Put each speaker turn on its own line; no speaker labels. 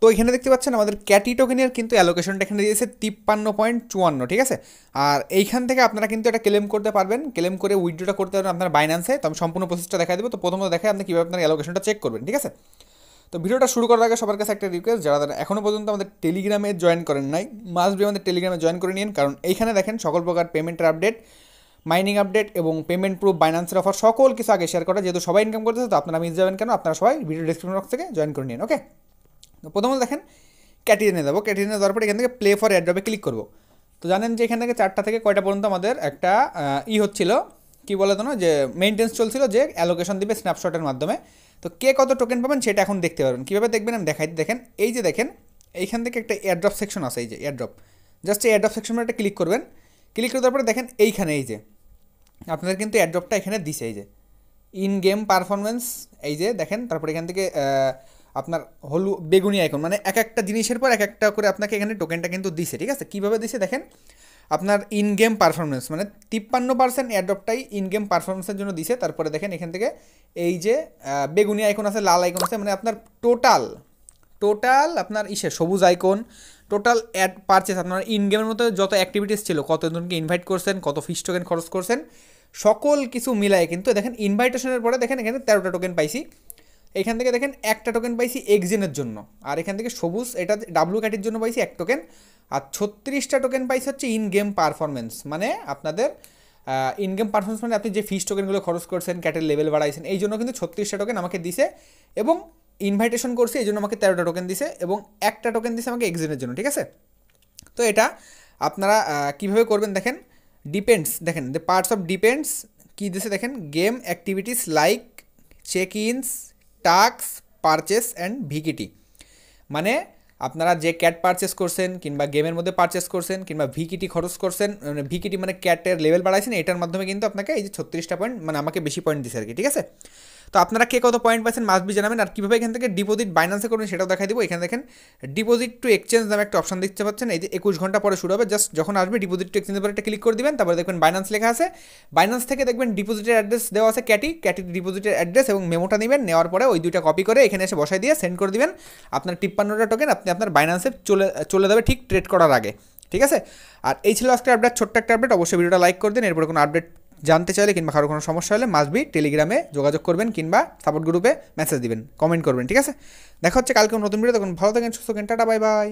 তো এখানে দেখতে পাচ্ছেন আমাদের ক্যাটি টোকেনের কিন্তু অ্যালোকেশনটা এখানে দিয়েছে 53.54, ঠিক আছে। আর এইখান থেকে আপনারা কিন্তু এটা ক্লেম করতে পারবেন, ক্লেম করে উইথড্রটা করতে পারবেন আপনার বাইন্যান্সে। তো আমি সম্পূর্ণ প্রসেসটা দেখা দেবো। তো প্রথমত দেখাই আপনি কীভাবে আপনার অ্যালোকেশনটা চেক করবেন, ঠিক আছে। তো ভিডিওটা শুরু করার আগে সবার কাছে একটা রিকোয়েস্ট, যারা এখনও পর্যন্ত আমাদের টেলিগ্রামে জয়েন করেন নাই, মাস্ট বি আমাদের টেলিগ্রামে জয়েন করে নিন, কারণ এইখানে দেখেন সকল প্রকার পেমেন্টের আপডেট, মাইনিং আপডেট এবং পেমেন্ট প্রুফ, বাইন্যান্সের অফার সকল কিছু আগে শেয়ার করা। যেহেতু সবাই ইনকাম করতেছে, তো আপনারা মিস যাবেন কেন, আপনারা সবাই ভিডিও ডিসক্রিপশন বক্স থেকে জয়েন করে নিন, ওকে। তো প্রথমত দেখেন ক্যাটিনে যাবো, ক্যাটিনে যাওয়ার পরে এখান থেকে প্লে ফর এয়ারড্রপে ক্লিক করবো। তো জানেন যে এখান থেকে 4টা থেকে কয়টা পর্যন্ত আমাদের একটা হচ্ছিল, কি বলে তো না, যে মেনটেন্স চলছিল, যে অ্যালোকেশন দিবে স্ন্যাপশটের মাধ্যমে। তো কে কত টোকেন পাবেন সেটা এখন দেখতে পারবেন। কীভাবে দেখবেন আমি দেখাই। দেখেন এই যে দেখেন এইখান থেকে একটা এয়ারড্রপ সেকশন আছে, এই যে এয়ারড্রপ, জাস্ট এই এয়ারড্রপ সেকশনে একটা ক্লিক করবেন। ক্লিক করে দেওয়ার পরে দেখেন এইখানে এই যে আপনাদের কিন্তু এয়ারড্রপটা এখানে দিছে, এই যে ইন গেম পারফরমেন্স, এই যে দেখেন। তারপরে এখান থেকে আপনার বেগুনি আইকন, মানে এক একটা জিনিসের পর এক একটা করে আপনাকে এখানে টোকেনটা কিন্তু দিছে, ঠিক আছে। কীভাবে দিছে দেখেন, আপনার ইন গেম পারফরমেন্স মানে 53% এয়ারড্রপটাই ইন গেম পারফরমেন্সের জন্য দিছে। তারপরে দেখেন এখান থেকে এই যে বেগুনি আইকন আছে, লাল আইকন আছে, মানে আপনার টোটাল আপনার সবুজ আইকন, টোটাল অ্যাড পারচেস, আপনার ইন গেমের মতো যত অ্যাক্টিভিটিস ছিল, কতজনকে ইনভাইট করছেন, কত ফিস টোকেন খরচ করছেন, সকল কিছু মিলায় কিন্তু দেখেন ইনভাইটেশনের পরে দেখেন এখানে 13টা টোকেন পাইছি। এখান থেকে দেখেন একটা টোকেন পাইছি এক্সজেনের জন্য, আর এখান থেকে সবুজ এটা ডাব্লু ক্যাটির জন্য পাইছি 1 টোকেন, আর 36টা টোকেন পাইছে হচ্ছে ইন গেম পারফরমেন্স, মানে আপনাদের ইন গেম পারফরমেন্স মানে আপনি যে ফিস টোকেনগুলো খরচ করছেন, ক্যাটের লেভেল বাড়াইছেন, এই জন্য কিন্তু 36টা টোকেন আমাকে দিছে, এবং ইনভাইটেশন করছে এই জন্য আমাকে 13টা টোকেন দিছে, এবং একটা টোকেন দিছে আমাকে এক্সজেনের জন্য, ঠিক আছে। তো এটা আপনারা কীভাবে করবেন দেখেন, ডিপেন্ডস, দেখেন দ্য পার্টস অফ ডিপেন্ডস কী দিছে দেখেন, game activities like check ins, task, purchase and ভিকিটি, মানে আপনারা যে ক্যাট পারচেস করছেন, কিংবা গেমের মধ্যে পারচেস করছেন, কিংবা ভিকিটি খরচ করছেন, মানে ভিকিটি মানে ক্যাটের লেভেল বাড়াইছেন, এটার মাধ্যমে কিন্তু আপনাকে এই যে 36টা পয়েন্ট, মানে আমাকে বেশি পয়েন্ট দিছে আর কি, ঠিক আছে। তো আপনারা কে কত পয়েন্ট পাচ্ছেন মাস্ট বি জানাবেন। আর কীভাবে এখান থেকে ডিপোজিট বাইন্যান্সে করবেন সেটাও দেখাই দেবো। এখানে দেখেন ডিপোজিট টু এক্সচেঞ্জ নামে একটা অপশন দেখতে পাচ্ছেন, এই যে 21 ঘন্টা পরে শুরু হবে। জাস্ট যখন আসবে ডিপোজিট টু এক্সচেঞ্জের পরে একটা ক্লিক করে দিবেন, তারপরে দেখবেন বাইন্যান্স লেখা আছে, বাইন্যান্স থেকে দেখবেন ডিপোজিটের অ্যাড্রেস দেওয়া আছে, ক্যাটি ডিপোজিটের অ্যাড্রেস এবং মেমোটা নেবেন, নেওয়ার পরে ওই দুইটা কপি করে এখানে এসে বসাই দিয়ে সেন্ড করে দিবেন। আপনার 53টা টোকেন আপনি আপনার বাইন্যান্সে চলে যাবে ঠিক ট্রেড করার আগে, ঠিক আছে। আর এই ছিল আজকের আপডেট, ছোট্ট একটা আপডেট। অবশ্যই ভিডিওটা লাইক করে দিন। এরপরে কোনো আপডেট জানতে চাইলে কিংবা কারো কোনো সমস্যা হলে মাস্ট বি টেলিগ্রামে যোগাযোগ করবেন, কিংবা সাপোর্ট গ্রুপে মেসেজ দিবেন, কমেন্ট করবেন, ঠিক আছে। দেখা হচ্ছে কালকে নতুন ভিডিও। তখন ভালো থাকেন, সুস্থ থাকেন, টাটা, বাই বাই।